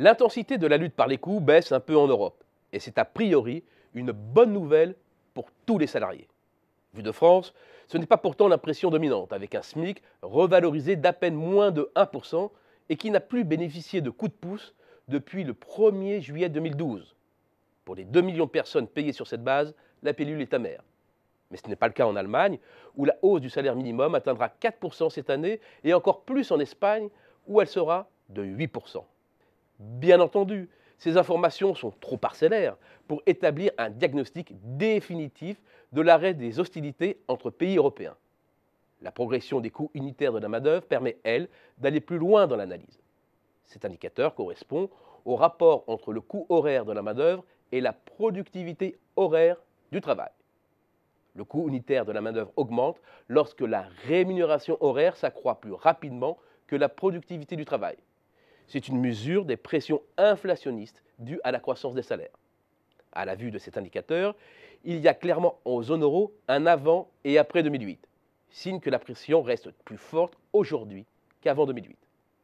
L'intensité de la lutte par les coûts baisse un peu en Europe, et c'est a priori une bonne nouvelle pour tous les salariés. Vu de France, ce n'est pas pourtant l'impression dominante, avec un SMIC revalorisé d'à peine moins de 1% et qui n'a plus bénéficié de coups de pouce depuis le 1er juillet 2012. Pour les 2 millions de personnes payées sur cette base, la pilule est amère. Mais ce n'est pas le cas en Allemagne, où la hausse du salaire minimum atteindra 4% cette année, et encore plus en Espagne, où elle sera de 8%. Bien entendu, ces informations sont trop parcellaires pour établir un diagnostic définitif de l'arrêt des hostilités entre pays européens. La progression des coûts unitaires de la main-d'œuvre permet, elle, d'aller plus loin dans l'analyse. Cet indicateur correspond au rapport entre le coût horaire de la main-d'œuvre et la productivité horaire du travail. Le coût unitaire de la main-d'œuvre augmente lorsque la rémunération horaire s'accroît plus rapidement que la productivité du travail. C'est une mesure des pressions inflationnistes dues à la croissance des salaires. À la vue de cet indicateur, il y a clairement en zone euro un avant et après 2008, signe que la pression reste plus forte aujourd'hui qu'avant 2008.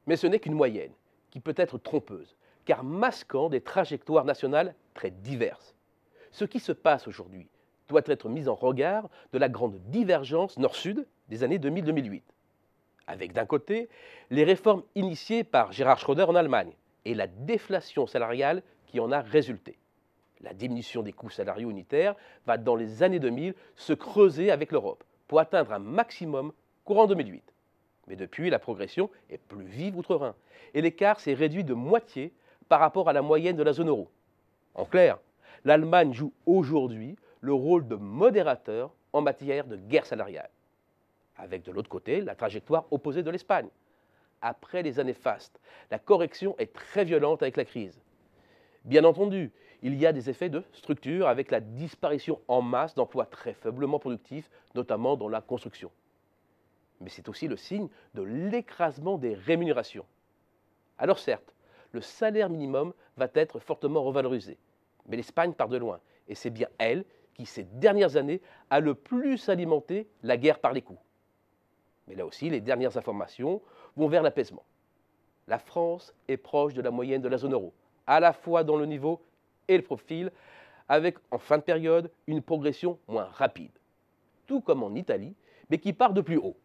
Mais ce n'est qu'une moyenne, qui peut être trompeuse, car masquant des trajectoires nationales très diverses. Ce qui se passe aujourd'hui doit être mis en regard de la grande divergence nord-sud des années 2000-2008. Avec d'un côté les réformes initiées par Gerhard Schröder en Allemagne et la déflation salariale qui en a résulté. La diminution des coûts salariaux unitaires va dans les années 2000 se creuser avec l'Europe pour atteindre un maximum courant 2008. Mais depuis, la progression est plus vive outre-Rhin et l'écart s'est réduit de moitié par rapport à la moyenne de la zone euro. En clair, l'Allemagne joue aujourd'hui le rôle de modérateur en matière de guerre salariale. Avec de l'autre côté la trajectoire opposée de l'Espagne. Après les années fastes, la correction est très violente avec la crise. Bien entendu, il y a des effets de structure avec la disparition en masse d'emplois très faiblement productifs, notamment dans la construction. Mais c'est aussi le signe de l'écrasement des rémunérations. Alors certes, le salaire minimum va être fortement revalorisé, mais l'Espagne part de loin, et c'est bien elle qui, ces dernières années, a le plus alimenté la guerre par les coûts. Mais là aussi, les dernières informations vont vers l'apaisement. La France est proche de la moyenne de la zone euro, à la fois dans le niveau et le profil, avec en fin de période une progression moins rapide. Tout comme en Italie, mais qui part de plus haut.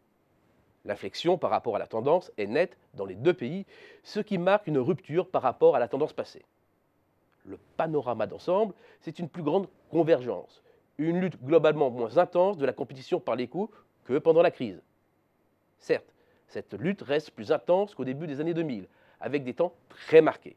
L'inflexion par rapport à la tendance est nette dans les deux pays, ce qui marque une rupture par rapport à la tendance passée. Le panorama d'ensemble, c'est une plus grande convergence, une lutte globalement moins intense de la compétition par les coûts que pendant la crise. Certes, cette lutte reste plus intense qu'au début des années 2000, avec des temps très marqués.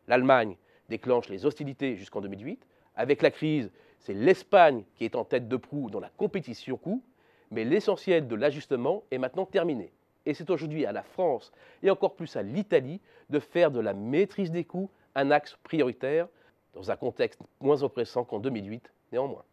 L'Allemagne déclenche les hostilités jusqu'en 2008. Avec la crise, c'est l'Espagne qui est en tête de proue dans la compétition coûts, mais l'essentiel de l'ajustement est maintenant terminé. Et c'est aujourd'hui à la France et encore plus à l'Italie de faire de la maîtrise des coûts un axe prioritaire, dans un contexte moins oppressant qu'en 2008 néanmoins.